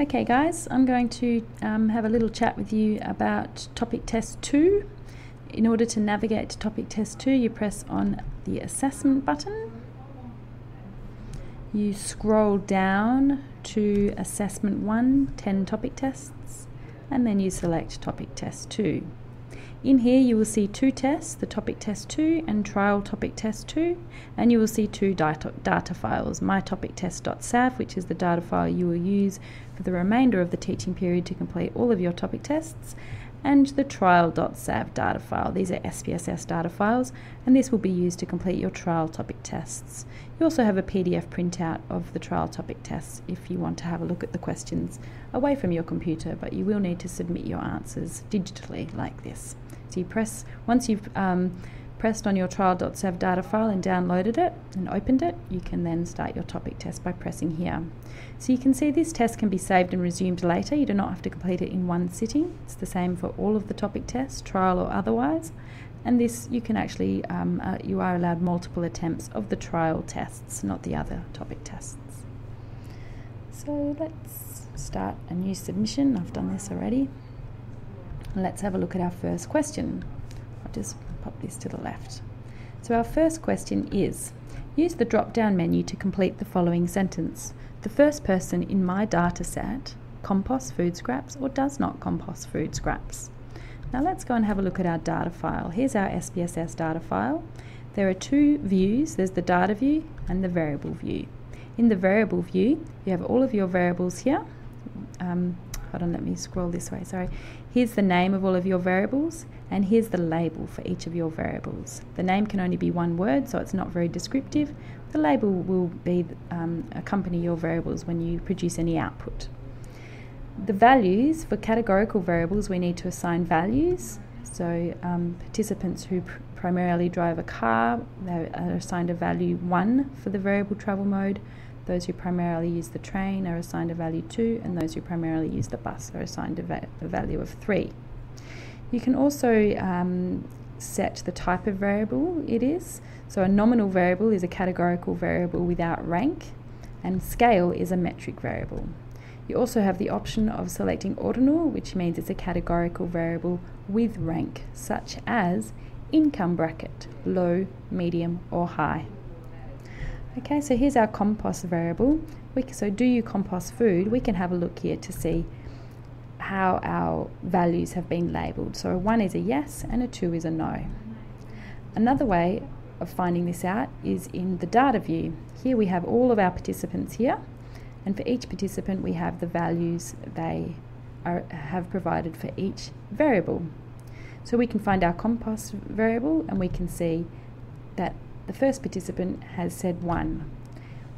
Okay guys, I'm going to have a little chat with you about topic test 2. In order to navigate to topic test 2, you press on the assessment button. You scroll down to assessment 1, 10 topic tests, and then you select topic test 2. In here you will see two tests, the topic test 2 and trial topic test 2, and you will see two data files, mytopictest.sav, which is the data file you will use for the remainder of the teaching period to complete all of your topic tests, and the trial.sav data file. These are SPSS data files, and this will be used to complete your trial topic tests. You also have a PDF printout of the trial topic tests if you want to have a look at the questions away from your computer, but you will need to submit your answers digitally like this. So you press, once you've pressed on your trial.sav data file and downloaded it and opened it, you can then start your topic test by pressing here. So you can see this test can be saved and resumed later. You do not have to complete it in one sitting. It's the same for all of the topic tests, trial or otherwise. And this, you can actually, you are allowed multiple attempts of the trial tests, not the other topic tests. So let's start a new submission. I've done this already. Let's have a look at our first question. I'll just pop this to the left. So our first question is, use the drop-down menu to complete the following sentence. The first person in my data set composts food scraps or does not compost food scraps. Now let's go and have a look at our data file. Here's our SPSS data file. There are two views. There's the data view and the variable view. In the variable view, you have all of your variables here. Hold on, let me scroll this way, sorry. Here's the name of all of your variables, and here's the label for each of your variables. The name can only be one word, so it's not very descriptive. The label will be accompany your variables when you produce any output. The values, for categorical variables, we need to assign values. So participants who primarily drive a car, they are assigned a value 1 for the variable travel mode. Those who primarily use the train are assigned a value 2, and those who primarily use the bus are assigned a value of 3. You can also set the type of variable it is. So a nominal variable is a categorical variable without rank, and scale is a metric variable. You also have the option of selecting ordinal, which means it's a categorical variable with rank, such as income bracket, low, medium, or high. Okay, so here's our compost variable. So do you compost food? We can have a look here to see how our values have been labelled. So a 1 is a yes and a 2 is a no. Another way of finding this out is in the data view. Here we have all of our participants here, and for each participant we have the values they have provided for each variable. So we can find our compost variable, and we can see that the first participant has said 1.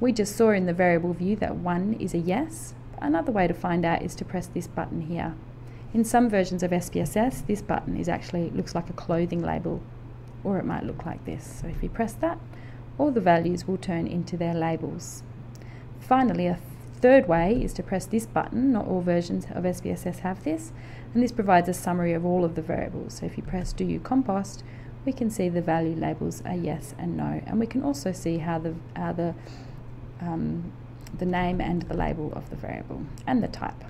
We just saw in the variable view that 1 is a yes. Another way to find out is to press this button here. In some versions of SPSS, this button looks like a clothing label, or it might look like this. So if you press that, all the values will turn into their labels. Finally, a third way is to press this button. Not all versions of SPSS have this, and this provides a summary of all of the variables. So if you press do you compost, we can see the value labels are yes and no, and we can also see how the name and the label of the variable and the type.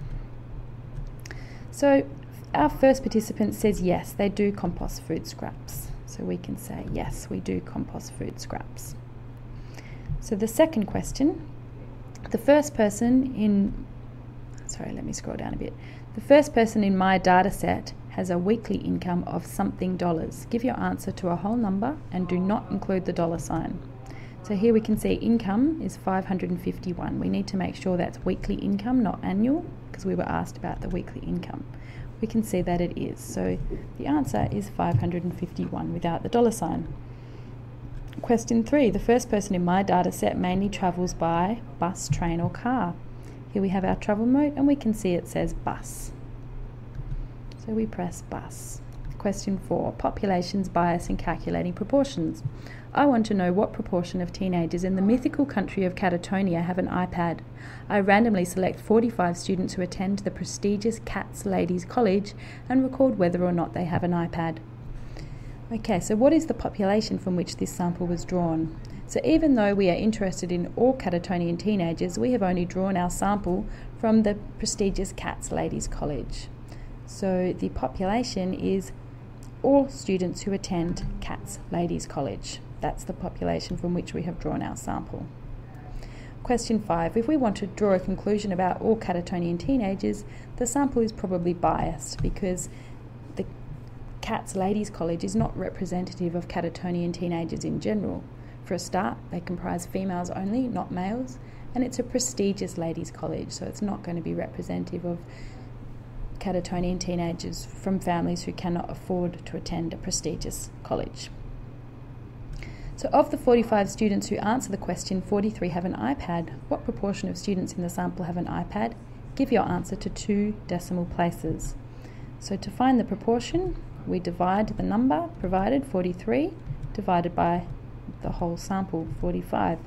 So our first participant says yes, they do compost food scraps. So we can say yes, we do compost food scraps. So the second question, the first person in, let me scroll down a bit. The first person in my data set has a weekly income of something dollars. Give your answer to a whole number and do not include the dollar sign. So here we can see income is 551. We need to make sure that's weekly income, not annual, because we were asked about the weekly income. We can see that it is. So the answer is 551 without the dollar sign. Question 3, the first person in my data set mainly travels by bus, train or car. Here we have our travel mode, and we can see it says bus. So we press bus. Question 4, population's bias in calculating proportions. I want to know what proportion of teenagers in the mythical country of Catatonia have an iPad. I randomly select 45 students who attend the prestigious Cats Ladies College and record whether or not they have an iPad. Okay, so what is the population from which this sample was drawn? So even though we are interested in all Catatonian teenagers, we have only drawn our sample from the prestigious Cats Ladies College. So the population is all students who attend Cats Ladies College. That's the population from which we have drawn our sample. Question 5. If we want to draw a conclusion about all Catatonian teenagers, the sample is probably biased because the Cats Ladies College is not representative of Catatonian teenagers in general. For a start, they comprise females only, not males, and it's a prestigious ladies' college, so it's not going to be representative of Catatonian teenagers from families who cannot afford to attend a prestigious college. So of the 45 students who answer the question, 43 have an iPad. What proportion of students in the sample have an iPad? Give your answer to 2 decimal places. So to find the proportion, we divide the number provided, 43, divided by the whole sample, 45,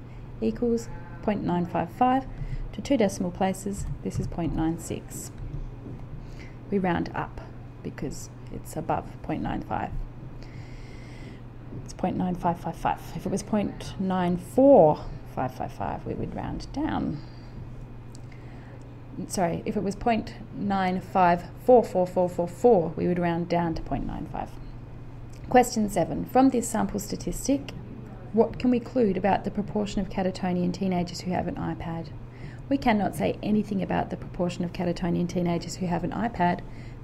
equals 0.955. To 2 decimal places, this is 0.96. We round up because it's above 0.95. It's 0.9555. If it was 0.94555, we would round down. Sorry, if it was 0.9544444, we would round down to 0.95. Question 7. From this sample statistic, what can we conclude about the proportion of Catatonian teenagers who have an iPad? We cannot say anything about the proportion of Catatonian teenagers who have an iPad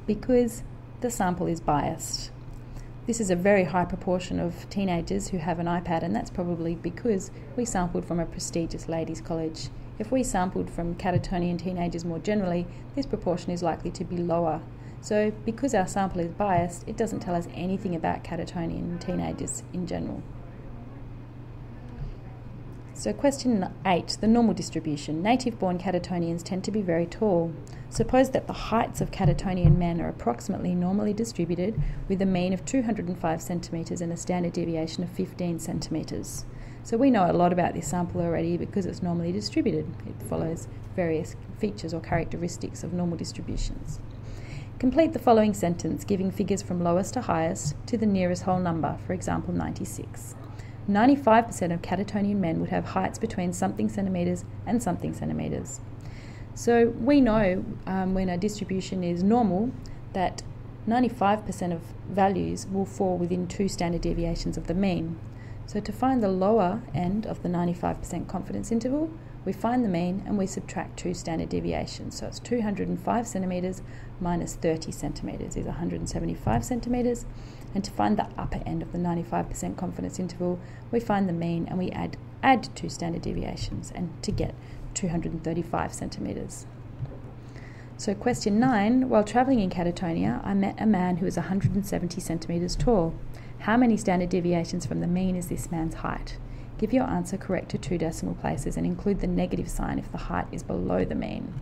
because the sample is biased. This is a very high proportion of teenagers who have an iPad, and that's probably because we sampled from a prestigious ladies' college. If we sampled from Catatonian teenagers more generally, this proportion is likely to be lower. So because our sample is biased, it doesn't tell us anything about Catatonian teenagers in general. So question 8, the normal distribution. Native-born Catatonians tend to be very tall. Suppose that the heights of Catatonian men are approximately normally distributed with a mean of 205 centimetres and a standard deviation of 15 centimetres. So we know a lot about this sample already because it's normally distributed. It follows various features or characteristics of normal distributions. Complete the following sentence giving figures from lowest to highest to the nearest whole number, for example 96. 95% of Catatonian men would have heights between something centimetres and something centimetres. So we know when a distribution is normal that 95% of values will fall within 2 standard deviations of the mean. So to find the lower end of the 95% confidence interval, we find the mean and we subtract 2 standard deviations. So it's 205 centimetres minus 30 centimetres is 175 centimetres. And to find the upper end of the 95% confidence interval, we find the mean and we add 2 standard deviations and to get 235 centimetres. So question 9, while travelling in Catatonia, I met a man who was 170 centimetres tall. How many standard deviations from the mean is this man's height? Give your answer correct to 2 decimal places and include the negative sign if the height is below the mean.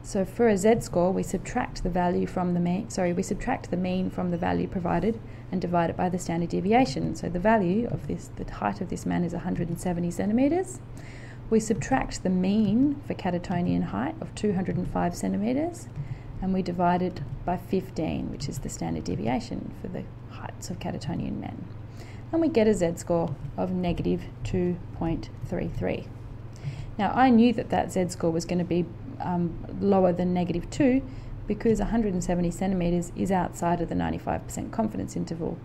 So for a z-score, we subtract the value from the mean. We subtract the mean from the value provided and divide it by the standard deviation. So the value of the height of this man is 170 centimetres. We subtract the mean for Catatonian height of 205 centimetres, and we divide it by 15, which is the standard deviation for the heights of Catatonian men. And we get a z-score of negative 2.33. Now I knew that z-score was going to be lower than negative 2 because 170 centimetres is outside of the 95% confidence interval,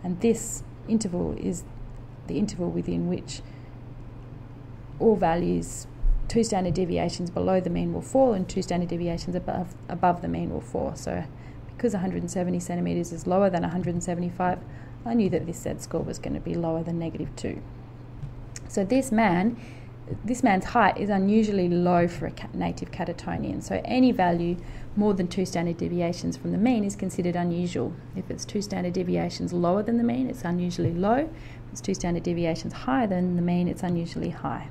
and this interval is the interval within which all values 2 standard deviations below the mean will fall and 2 standard deviations above the mean will fall. So because 170 centimetres is lower than 175, I knew that this z-score was going to be lower than negative 2. So this man's height is unusually low for a native Catatonian. So any value more than 2 standard deviations from the mean is considered unusual. If it's 2 standard deviations lower than the mean, it's unusually low. If it's 2 standard deviations higher than the mean, it's unusually high.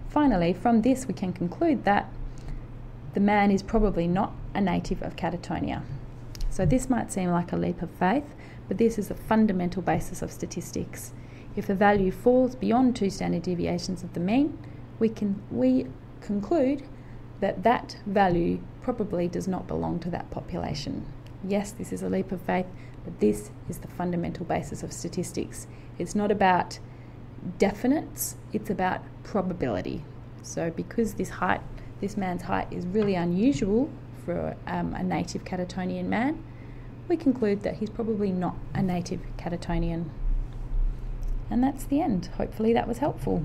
Finally, from this we can conclude that the man is probably not a native of Catatonia. So this might seem like a leap of faith, but this is the fundamental basis of statistics. If a value falls beyond 2 standard deviations of the mean, we conclude that that value probably does not belong to that population. Yes, this is a leap of faith, but this is the fundamental basis of statistics. It's not about definites, it's about probability. So because this man's height is really unusual for a native Catatonian man, we conclude that he's probably not a native Catatonian. And that's the end. Hopefully that was helpful.